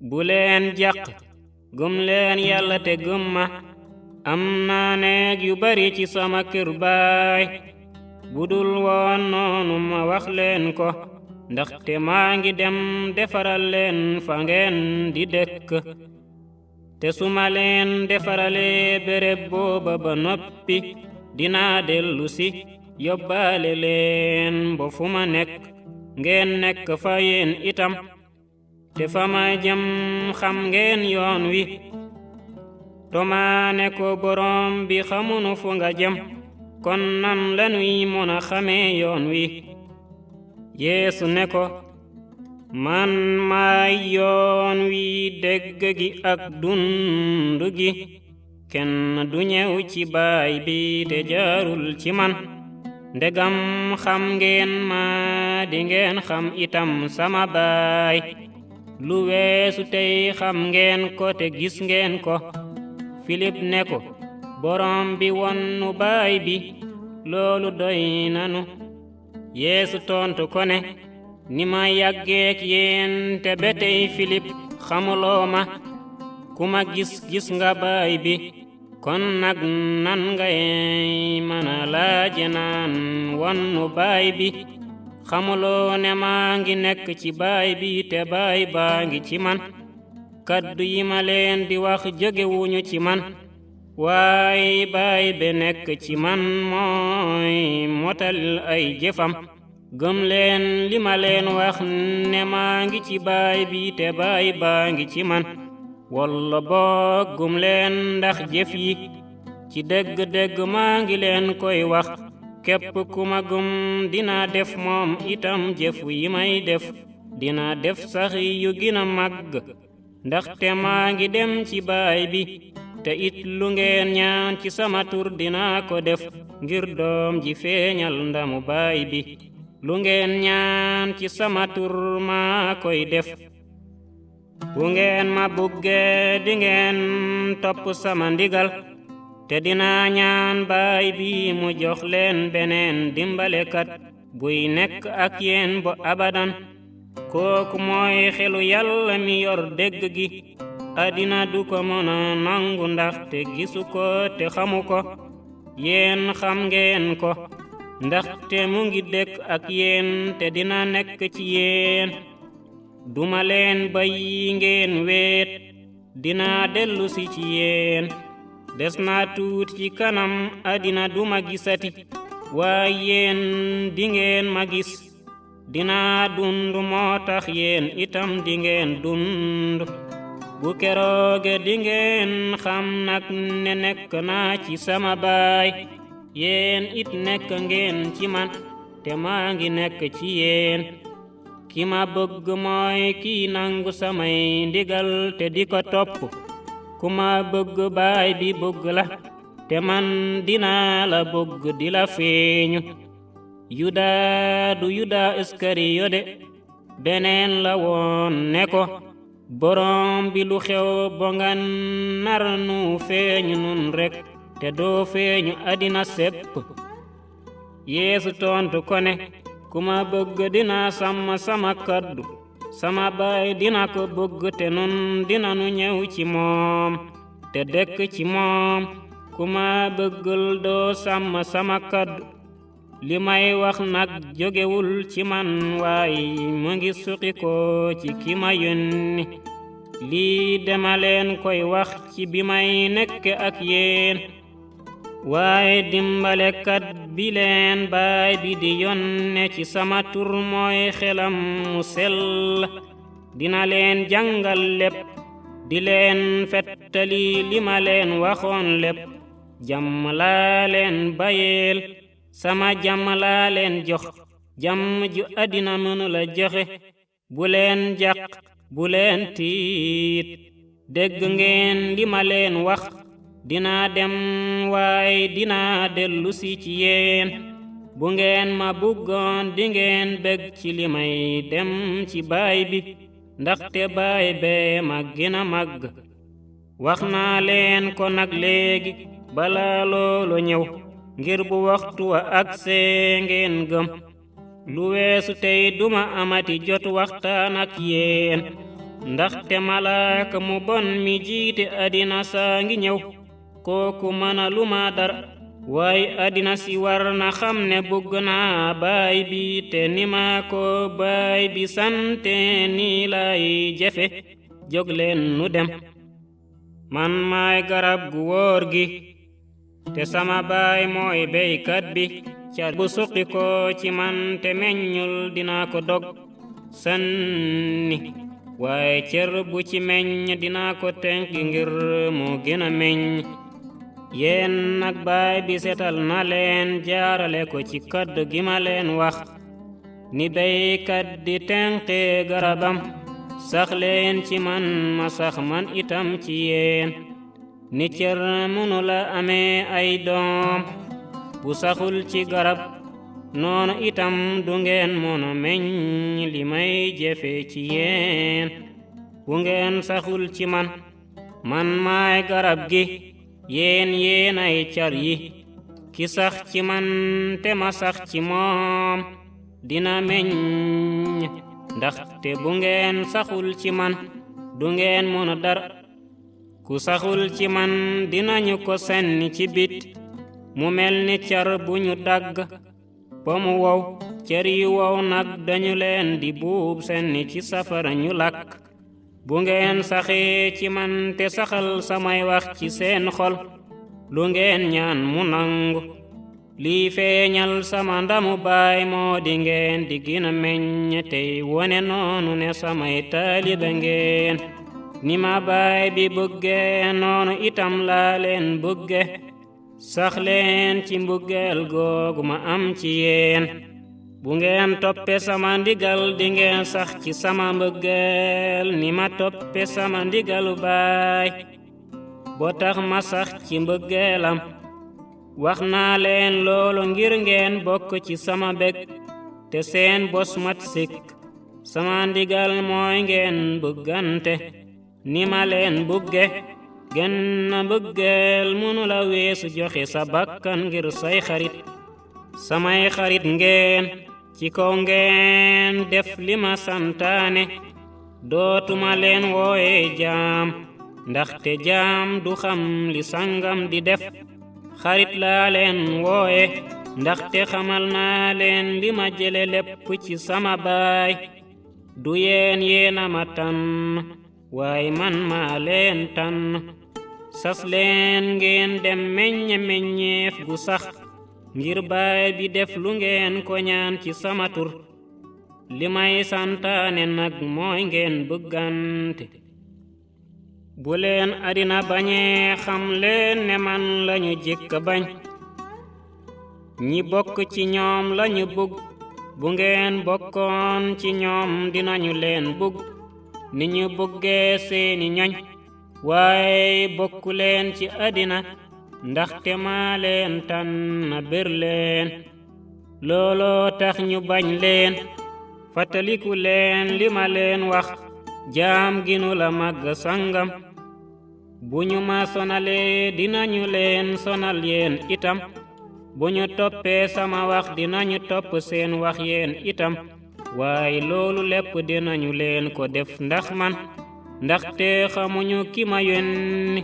bu leen jàq gëm leen Yàlla te gëm ma am naa neeg yu bari ci sama kër baay budul woon noonu ma wax leen ko ndaxte maa ngi dem defaral leen fa ngeen di dëkk te su ma leen defaralee béréb booba ba noppi dinaa dellu si yóbbaale leen ba fu ma nekk ngeen nekk fa yéen itam te fa ma jëm xam ngeen yoon wi Tomaa ne ko Boroom bi xamunu fu nga jëm kon nan lanuy mën a xamee yoon wi Yeesu ne ko man maay yoon wi dëgg gi ak dund gi kenn du ñëw ci baay bi te jaarul ci man ndegam xam ngeen ma di ngeen xam itam sama baay lu weesu tey xam ngeen ko te gis ngeen ko Filip ne ko Boroom bi won nu baay bi loolu doy nanu Yeesu tontu ko ne ni ma yàggeek yéen te ba tey Filip xamuloo ma ku ma gis nga baay bi kon nag nan ngay mën a laaje naan won nu baay bi xamuloo ne maa ngi nekk ci baay bi te baay baa ngi ci man kaddu yi ma leen di wax jógewuñu ci man waaye baay be nekk ci man mooy motal ay jëfam gëm leen li ma leen wax ne maa ngi ci baay bi te baay baa ngi ci man walla boog gëm leen ndax jëf yi ci dëgg-dëgg maa ngi leen koy wax képp ku ma gëm dina def moom itam jëf yi may def dina def sax yu gina màgg ndaxte maa ngi dem ci baay bi te it lu ngeen ñaan ci sama tur dinaa ko def ngir doom ji feeñal ndamu baay bi lu ngeen ñaan ci sama tur maa koy def bu ngeen ma buggee di ngeen topp sama ndigal te dinaa ñaan baay bi mu jox leen beneen dimbalekat buy nekk ak yéen ba abadan kooku mooy xelu Yàlla mi yor dégg gi àddina du ko mën a nangu ndaxte gisu ko te xamu ko yéen xam ngeen ko ndaxte mu ngi dëkk ak yéen te dina nekk ci yéen duma leen bàyyi ngeen weet dinaa dellu si ci yéen des naa tuuti ci kanam àddina duma gisati waaye yéen dingeen ma gis dinaa dund moo tax yéen itam dingeen dund bu kerooge dingeen xam nag ne nekk naa ci sama baay yéen it nekk ngeen ci man te maa ngi nekk ci yéen ki ma bëgg mooy kii nangu samay ndigal te di ko topp ku ma bëgg baay bi bëgg la te man dinaa la bëgg di la feeñu Yuda du Yuda Iskariyode beneen la woon ne ko Boroom bi lu xew bo nga nar nu feeñu nun rek te doo feeñu àddina sépp Yeesu tontu ko ne ku ma bëgg dina sàmm sama kaddu sama baay dina ko bëgg te nun dina nu ñëw ci moom te dëkk ci moom ku ma bëggul doo sàmm sama kaddu li may wax nag jógewul ci man waaye mu ngi suqi ko ci ki ma yónni lii dama leen koy wax ci bi may nekk ak yéen waaye dimbalekat bi leen baay bi di yónne ci sama tur mooy xelam mu sell dina leen jàngal lépp di leen fettali li ma leen waxoon lépp jàmm laa leen bayeel sama jàmm laa leen jox jàmm ju àddina mënu la joxe bu leen jàq bu leen tiit dégg ngeen li ma leen wax dinaa dem waaye dinaa dellu si ci yéen bu ngeen ma bëggoon di ngeen bég ci li may dem ci baay bi ndaxte baay bee ma gën a màgg wax naa leen ko nag léegi balaa loolu ñëw ngir bu waxtu wa agsee ngeen gëm lu weesu tey duma amati jot waxtaan ak yéen ndaxte malaaka mu bon mi jiite àddina saa ngi ñëw kooku mëna lu ma dara waaye àddina si war na xam ne bëgg naa baay bi te ni ma ko baay bi sante ni lay jëfe jóg leen nu dem man maay garab gu wóor gi te sama baay mooy béykat bi car bu suqi ko ci man te meññul dinaa ko dog sanni waaye cer bu ci meññ dinaa ko tenk ngir mu gën a meññ yéen nag baay bi setal na leen jaarale ko ci kàddu gi ma leen wax ni béykat di tenqe garabam sax leen ci man ma sax man itam ci yéen ni cer mënu la amee ay doom bu saxul ci garab noonu itam du ngeen mën a meññ li may jëfe ci yéen bu ngeen saxul ci man man maay garab gi yéen ay car yi ki sax ci man te ma sax ci moom dina meññ ndaxte bu ngeen saxul ci man du ngeen mën a dara ku saxul ci man dinañu ko senni ci bit mu mel ni car bu ñu dagg ba mu wow car yi wow nag dañu leen di buub senni ci safara ñu lakk bu ngeen saxee ci man te saxal samay wax ci seen xol lu ngeen ñaan mu nangu lii feeñal sama ndamu baay moo di ngeen di gina meññ tey wone noonu ne samay taalibe ngeen ni ma baay bi bëgge noonu itam laa leen bëgge sax leen ci mbëggeel googu ma am ci yéen bu ngeen toppe sama ndigal di ngeen sax ci sama mbëggeel ni ma toppe sama ndigalu baay boo tax ma sax ci mbëggeelam wax naa leen loolu ngir ngeen bokk ci sama bég te seen bos mat sikk sama ndigal mooy ngeen bëggante ni ma leen bëgge gën na mbëggeel mënu la weesu joxe sa bakkan ngir say xarit samay xarit ngeen ci kaw ngeen def li ma santaane dootuma leen wooye jaam ndaxte jaam du xam li sangam di def xarit laa leen wooye ndaxte xamal naa leen li ma jële lépp ci sama baay du yéena ma tànn waaye man maa leen tànn sas leen ngeen dem meññeef gu sax ngir baay bi def lu ngeen ko ñaan ci sama tur li may santaane nag mooy ngeen bëggante bu leen àddina bañee xam leen ne man lañu jëkk bañ ñi bokk ci ñoom lañu bëgg bu ngeen bokkoon ci ñoom dinañu leen bëgg ni ñu bëggee seeni ñoñ waaye bokku leen ci àddina ndaxte maa leen tànn ber leen looloo tax ñu bañ leen fàttaliku leen li ma leen wax jaam ginu la màgg sangam bu ñu ma sonalee dinañu leen sonal yéen itam bu ñu toppee sama wax dinañu topp seen wax yéen itam waaye loolu lépp dinañu leen ko def ndax man ndaxte xamuñu ki ma yónni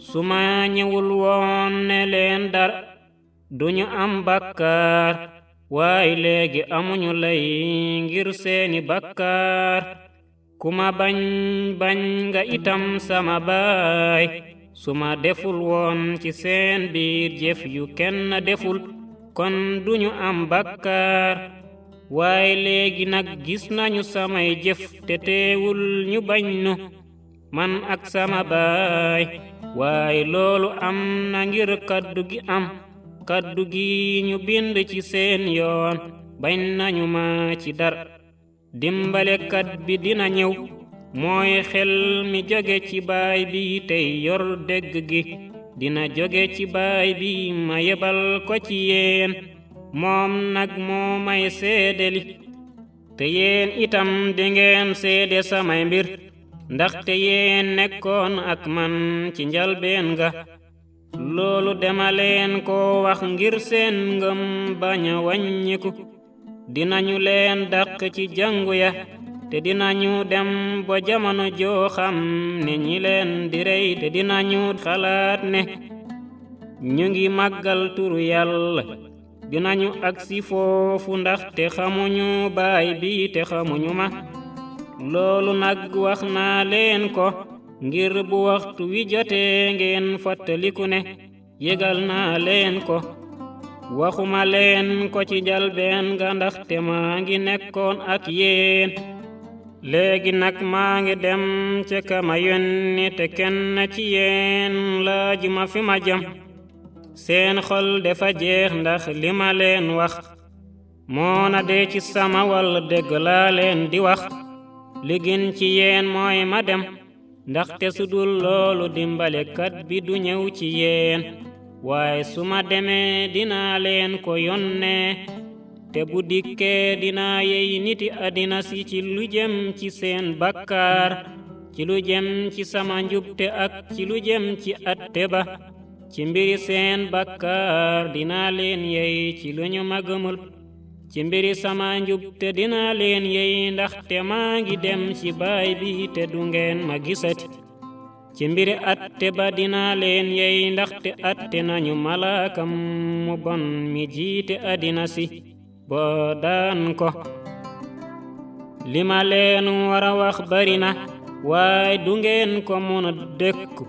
su ma ñëwul woon ne leen dara duñu am bakkaar waaye léegi amuñu lay ngir seeni bakkaar ku ma bañ nga itam sama baay su ma deful woon ci seen biir jëf yu kenn deful kon duñu am bakkaar waaye léegi nag gis nañu samay jëf te teewul ñu bañ nu man ak sama baay waaye loolu am na ngir kaddu gi am kaddu gi ñu bind ci seen yoon bañ nañu ma ci dara dimbalekat bi dina ñëw mooy xel mi jóge ci baay bi tey yor dégg gi dina jóge ci baay bi ma yebal ko ci yéen moom nag moo may seedeli te yéen itam dingeen seede samay mbir ndaxte yéen nekkoon ak man ci njalbeen ga loolu dama leen ko wax ngir seen ngëm bañ a wàññiku dinañu leen dàq ci jàngu ya te dinañu dem ba jamono joo xam ne ñi leen di rey te dinañu xalaat ne ñu ngi màggal turu Yàlla dinañu agsi foofu ndaxte xamuñu baay bi te xamuñu ma loolu nag wax naa leen ko ngir bu waxtu wi jotee ngeen fàttaliku ne yégal naa leen ko waxuma leen ko ci jalbeen ga ndaxte maa ngi nekkoon ak yéen léegi nag maa ngi dem ca ka ma yónni te kenn ci yéen laaju ma fi ma jëm seen xol dafa jeex ndax li ma leen wax moo na dee ci sama wàll dégg laa leen di wax li gën ci yéen mooy ma dem ndaxte su dul loolu dimbalekat bi du ñëw ci yéen waaye su ma demee dinaa leen ko yónnee te bu dikkee dinaa yey niti àddina si ci lu jëm ci seen bakkaar ci lu jëm ci sama njubte ak ci lu jëm ci atte ba ci mbiri seen bakkaar dinaa leen yey ci lu ñu ma gëmul ci mbiri sama njubte dinaa leen yey ndaxte maa ngi dem ci baay bi te du ngeen ma gisati ci mbiri atte ba dinaa leen yey ndaxte atte nañu malaakam mu bon mi jiite àddina si boo daan ko li ma leen wara wax bari na waaye du ngeen ko mën a dëkku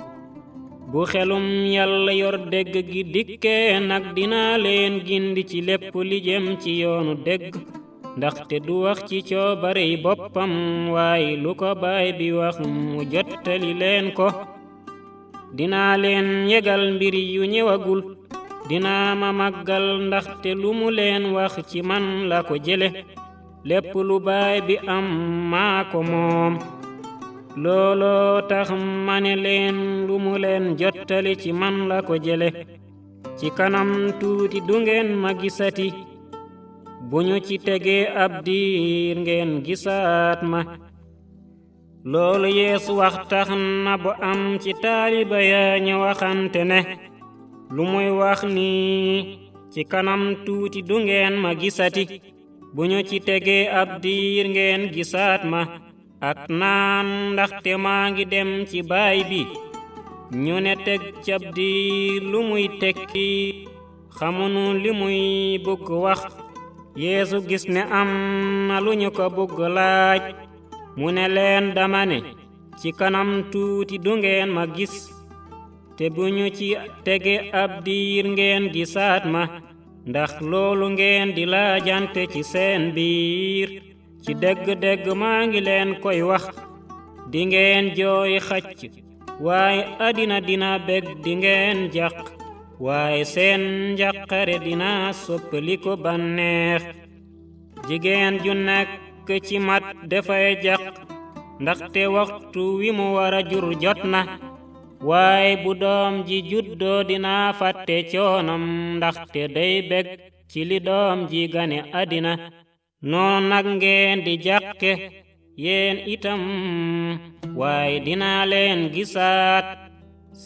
bu xelum Yàlla yor dégg gi dikkee nag dinaa leen gindi ci lépp li jëm ci yoonu dégg ndaxte du wax ci coobarey boppam waaye lu ko baay bi wax mu jottali leen ko dinaa leen yégal mbiri yu ñëwagul dinaa ma màggal ndaxte lu mu leen wax ci man la ko jële lépp lu baay bi am maa ko moom looloo tax ma ne leen lu mu leen jottali ci man la ko jële ci kanam tuuti du ngeen ma gisati bu ñu ci tegee ab diir ngeen gisaat ma loolu Yeesu wax tax na bu am ci taaliba yaa ñu waxante ne lu muy wax nii ci kanam tuuti du ngeen ma gisati bu ñu ci tegee ab diir ngeen gisaat ma ak naan ndaxte maa ngi dem ci baay bi ñu ne teg cab diir lu muy tekki xamunu li muy bëgg wax Yeesu gis ne am na lu ñu ko bëgg laaj mu ne leen dama ne ci kanam tuuti du ngeen ma gis te bu ñu ci tege ab diir ngeen gisaat ma ndax loolu ngeen di laajante ci seen biir ci dëgg-dëgg maa ngi leen koy wax di ngeen jooy xacc waaye àddina dina bég di ngeen jàq waaye seen njàqare dina soppali ko banneex jigéen ju nekk ci mat dafay jàq ndaxte waxtu wi mu wara jur jot na waaye bu doom ji juddoo dina fàtte coonam ndaxte day bég ci li doom ji gane àddina noonu nag ngeen di jàqe yéen itam waaye dinaa leen gisaat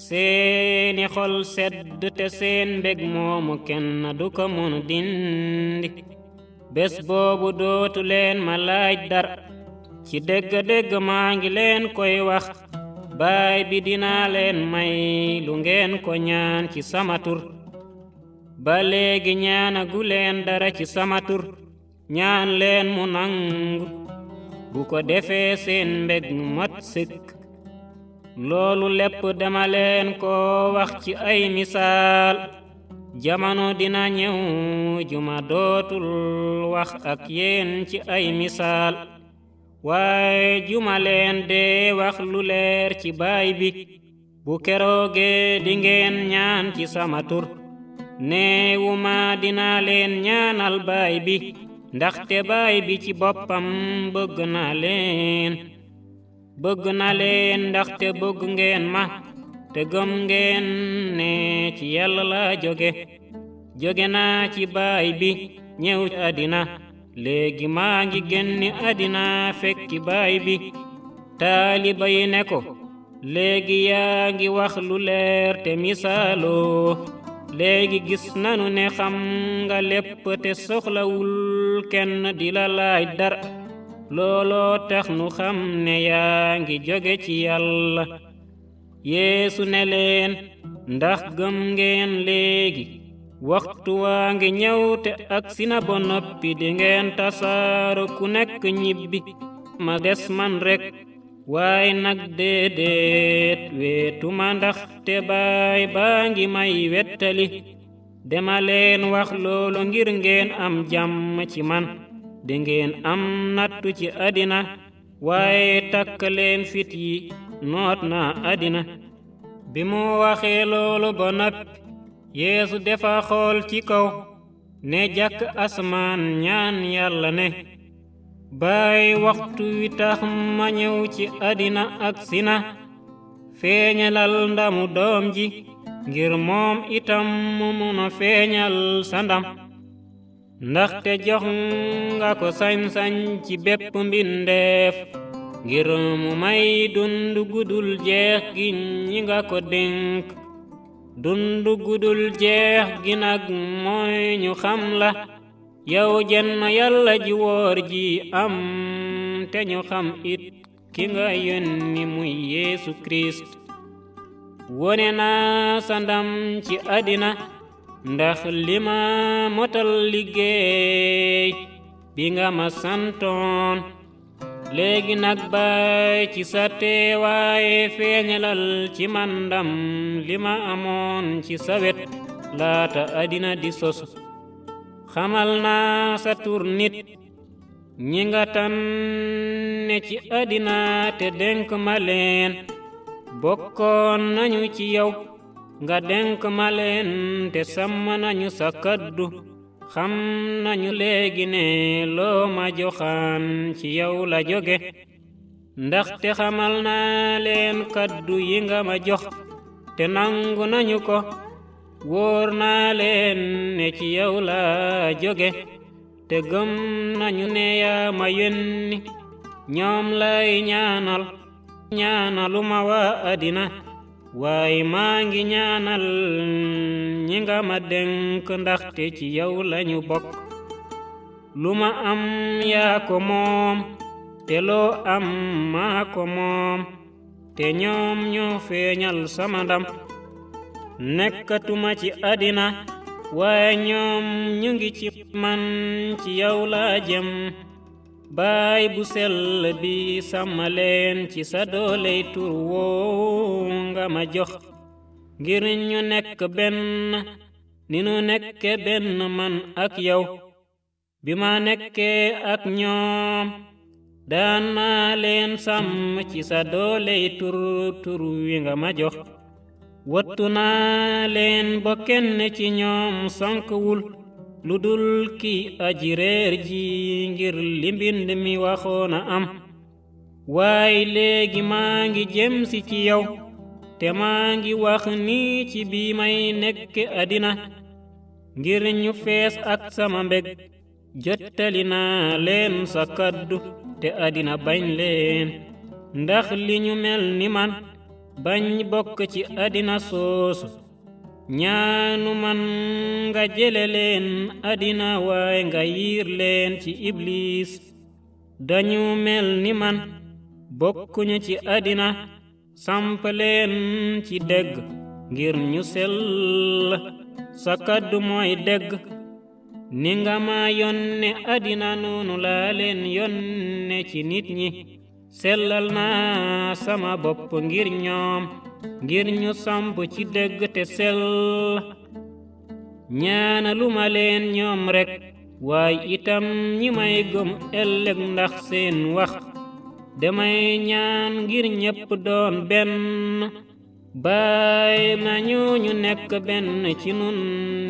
seeni xol sedd te seen mbég moomu kenn du ko mën dindi bés boobu dootu leen ma laaj dara ci dëgg-dëgg maa ngi leen koy wax baay bi dinaa leen may lu ngeen ko ñaan ci sama tur ba léegi ñaanagu leen dara ci sama tur ñaan leen mu nangu bu ko defee seen mbég mu mat sëkk loolu lépp dama leen ko wax ci ay misaal jamono dina ñëw juma dootul wax ak yéen ci ay misaal waaye juma leen dee wax lu leer ci baay bi bu keroogee di ngeen ñaan ci sama tur neewuma dina leen ñaanal baay bi ndaxte baay bi ci boppam bëgg na leen ndaxte bëgg ngeen ma te gëm ngeen ne ci Yàlla la jóge naa ci baay bi ñëw ci àddina léegi maa ngi génn àddina fekki baay bi taaliba yi ne ko léegi yaa ngi wax lu leer te misaaloo léegi gis nanu ne xam nga lépp te soxlawul kenn di la laaj dara looloo tax nu xam ne yaa ngi jóge ci Yàlla. Yeesu ne leen, ndax gëm ngeen léegi? waxtu waa ngi ñëw te agsi na ba noppi, dingeen tasaaro ku nekk ñibbi, ma des man rekk. waaye nag déedéet, weetuma ndax te Baay baa ngi may wettali. dama leen wax loolu ngir ngeen am jàmm ci man. dingeen am nattu ci àddina, waaye takk leen fit yi, noot naa àddina. bi mu waxee loolu ba noppi, Yeesu dafa xool ci kaw, ne jàkk asamaan ñaan Yàlla ne, Baay, waxtu wi tax ma ñëw ci àddina agsi na. feeñalal ndamu doom ji, ngir moom itam mu mun a feeñal sa ndam. ndaxte jox nga ko sañ-sañ ci bépp mbindeef, ngir mu may dund gudul jeex gi ñi nga ko dénk. dund gudul jeex gi nag mooy ñu xam la, yow jenn Yàlla ji wóor ji am, te ñu xam it ki nga yónni muy Yeesu Kirist. wone naa sa ndam ci àddina, ndax li ma motal liggéey bi nga ma santoon. léegi nag Baay, ci sa teewaaye feeñalal ci man ndam li ma amoon ci sa wet laata àddina di sosu. xamal naa sa tur nit ñi nga tànne ci àddina te dénk ma leen. bokkoon nañu ci yow, nga dénk ma leen te sàmm nañu sa kaddu. xam nañu léegi ne loo ma joxaan ci yow la jóge. ndaxte xamal naa leen kaddu yi nga ma jox, te nangu nañu ko. wóor naa leen ne ci yow la jóge, te gëm nañu ne yaa ma yónni. ñoom lay ñaanaluma waa àddina, waaye maa ngi ñaanal ñi nga ma dénk, ndaxte ci yow lañu bokk. lu ma am yaa ko moom, te loo am maa ko moom, te ñoom ñoo feeñal sama ndam. nekkatuma ci àddina, waaye ñoom ñu ngi ci man, ci yow laa jëm. Baay bu sell bi sàmm leen ci sa dooley tur woo nga ma jox, ngir ñu nekk benn ni nu nekke benn man ak yow. bi ma nekkee ak ñoom, daan naa leen sàmm ci sa dooley tur wi nga ma jox. wattu naa leen ba kenn ci ñoom sankwul, lu dul ki aji réer ji, ngir li mbind mi waxoona am. waaye léegi maa ngi jëm si ci yow, te maa ngi wax nii ci bi may nekke àddina, ngir ñu fees ak sama mbég. jottali naa leen sa kaddu, te àddina bañ leen, ndax li ñu mel ni man bañ bokk ci àddina soosu. ñaanu man nga jële leen àddina, waaye nga yiir leen ci Iblis. dañu mel ni man, bokkuñu ci àddina, samp leen ci dëgg ngir ñu sell. sa kaddu mooy dëgg. ni nga ma yónne àddina, noonu laa leen yónne ci nit ñi. sellal naa sama bopp ngir ñoom, ngir ñu samp ci dëgg te sell. ñaanaluma leen ñoom rekk, waaye itam ñi may gëm ëllëg ndax seen wax. damay ñaan ngir ñépp doon benn. Baay, nañu ñu nekk benn ci nun,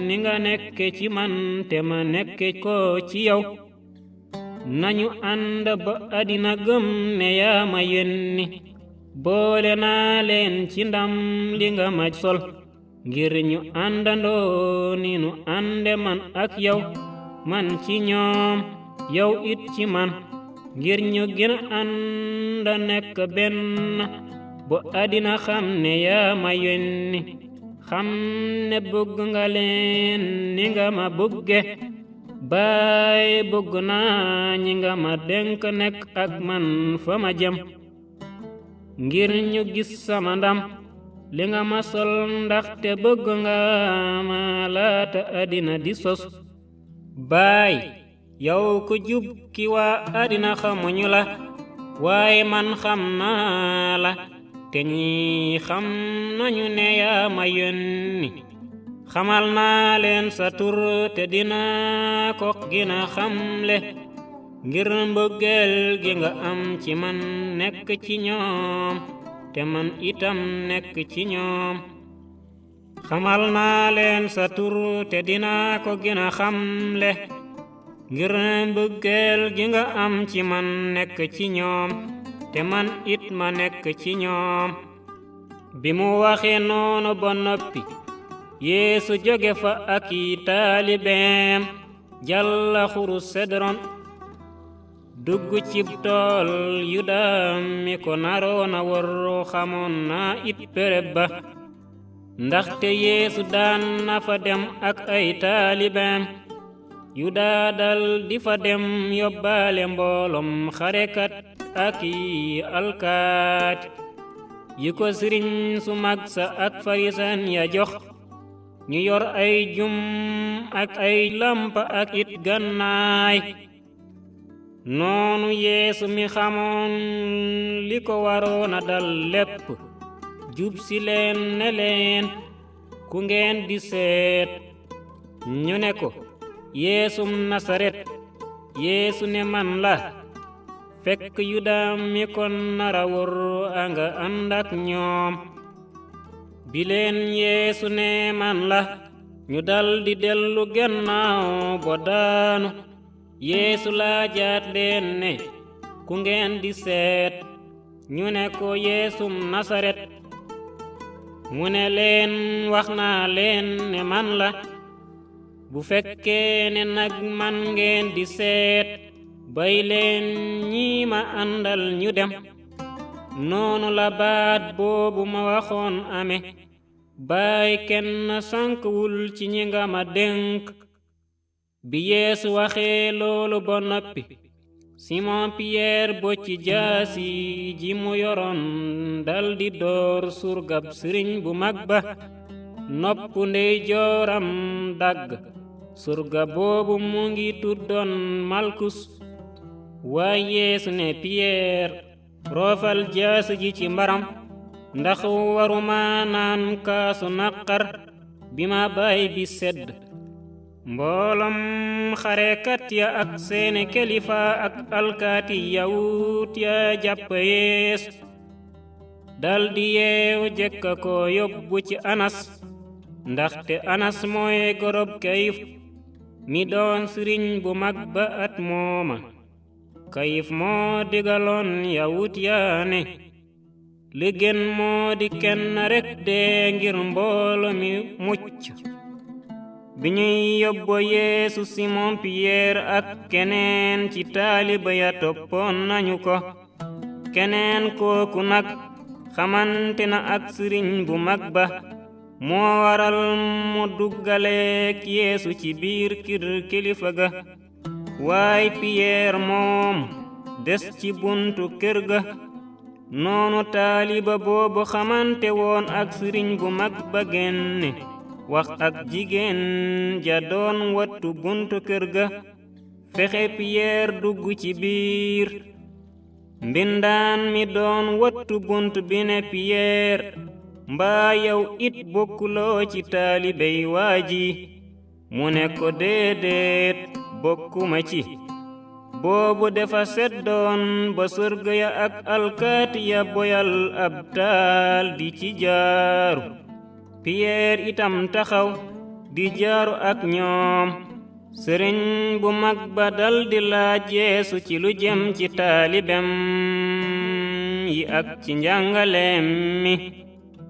ni nga nekke ci man te ma nekke ko ci yow. nañu ànd ba àddina gëm ne yaa ma yónni. boole naa leen ci ndam li nga ma sol, ngir ñu àndandoo ni nu ànde man ak yow. man ci ñoom, yow it ci man, ngir ñu gën a ànd nekk benn. ba àddina xam ne yaa ma yónni, xam ne bëgg nga leen ni nga ma bëgge. baay bëgg naa ñi nga ma dénk nekk ak man fa ma jëm ngir ñu gis sama ndam li nga ma sol ndaxte bëgg nga ma laata àddina di sos baay yow ku jub ki waa àddina xamuñu la waaye man xam naa la te ñi xam nañu ne yaa ma yónni xamal naa leen sa tur te dinaa ko gina xamle ngir mbëggeel gi nga am ci man nekk ci ñoom te man itam nekk ci ñoom xamal naa leen sa tur te dinaa ko gina xamle ngir mbëggeel gi nga am ci man nekk ci ñoom te man it ma nekk ci ñoom bi mu waxee noonu ba noppi Yeesu jóge fa ak i taalibeem jàlla xuru Sedron dugg cib tool Yuda mi ko naroona wor xamoon naa it béréb ba ndaxte Yeesu daan na fa dem ak ay taalibeem Yuda dal di fa dem yóbbaale mboolom xarekat ak i alkaati yi ko sëriñ su mag sa ak farisen ya jox ñu yor ay jum ak ay lampa ak it gannaay noonu Yeesu mi xamoon li ko waroona dal lépp jub si leen ne leen ku ngeen di seet ñu ne ko Yeesum Nasaret Yeesu ne man la fekk Yuda mi kon nara wor a nga ànd ak ñoom bi leen Yeesu ne man la ñu dal di dellu gannaaw bo daanu Yeesu laajaat leen ne ku ngeen di seet ñu ne ko Yeesum Nasaret mu ne leen wax naa leen ne man la bu fekkee ne nag man ngeen di seet bay leen ñi ma àndal ñu dem noonu la baat boobu ma waxoon ame baay kenn sànkwul ci ñi nga ma dénk bi Yeesu waxee loolu ba noppi Simon Pierre bocci jaasi ji mu yoroon daldi door surgab sëriñ bu mag ba nopp ndeyjooram dagg surga boobu mu ngi tuddoon Malkus waaye Yeesu ne Pierre roofal jaasi ji ci mbaram ndax waruma naan kaasu naqar bi ma baay bi sedd mboolom xarekat ya ak seeni kilifa ak alkaati yawut ya jàpp Yeesu daldi yeew jekka ko yóbbu ci Anas ndaxte Anas mooy gorob Kayif mi doon sëriñ bu mag ba at mooma Kayif moo digaloon yawut yaa ne li gën moo di kenn rekk dee ngir mboolo mi mucc bi ñuy yóbbu Yeesu Simon Pierre ak keneen ci taaliba ya toppoon nañu ko keneen kooku nag xamante na ak sëriñ bu mag ba moo waral mu duggaleek Yeesu ci biir kër kilifa ga waaye Pierre moom des ci buntu kër ga noonu taaliba boobu xamante woon ak sëriñ bu mag ba génne wax ak jigéen ja doon wattu buntu kër ga fexe Pierre dugg ci biir mbindaan mi doon wattu bunt bi ne Pierre mbaa yow it bokkuloo ci taalibey waa ji mu ne ko déedéet bokkuma ci boobu dafa seddoon ba surga ya ak alkaati ya boyal ab taal di ci jaaru Pierre itam taxaw di jaaru ak ñoom sëriñ bu mag ba dal di laaj Yeesu ci lu jëm ci taalibem yi ak ci njàngaleem mi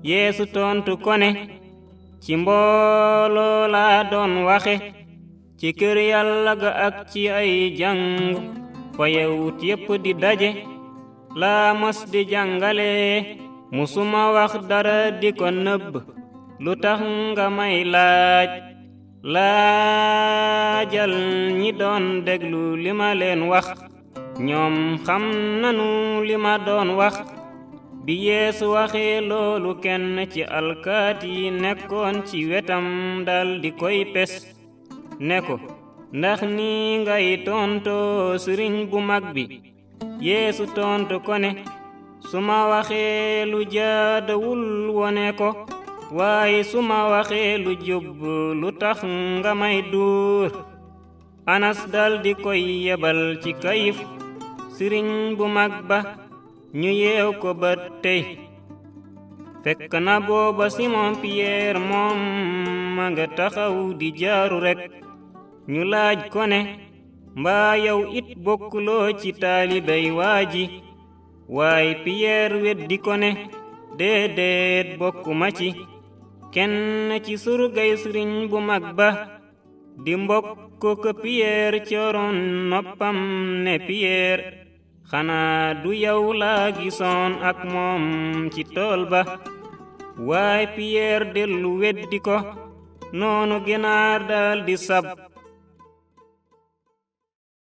Yeesu tontu ko ne ci mbooloo laa doon waxe ci kër Yàlla ga ak ci ay jàng fa yawut yépp di daje laa mos di jàngale musuma wax dara di ko nëbb lu tax nga may laaj laajal ñi doon déglu li ma leen wax ñoom xam nanu li ma doon wax. bi Yeesu waxee loolu kenn ci alkaat yi nekkoon ci wetam daldi koy pes ne ko, ndax ni ngay tontoo sëriñ bu mag bi? Yeesu tontu ko ne, su ma waxee lu jaadawul wone ko, waaye su ma waxee lu jub lu tax nga may duur. Anas daldi koy yebal ci Kayif sëriñ bu mag ba, ñu yeew ko ba tey. fekk na booba Simon Piyeer moom ma nga taxaw di jaaru rekk. ñu laaj ko ne, mbaa yow it bokkuloo ci taalibey waa ji? waaye Piyeer weddi ko ne, déedéet bokkuma ci. kenn ci surgay sëriñ bu mag ba di mbokk ko Piyeer coroon noppam ne Piyeer, xanaa du yow laa gisoon ak moom ci tool ba? waaye Piyeer dellu weddi ko. noonu ginaar daldi sab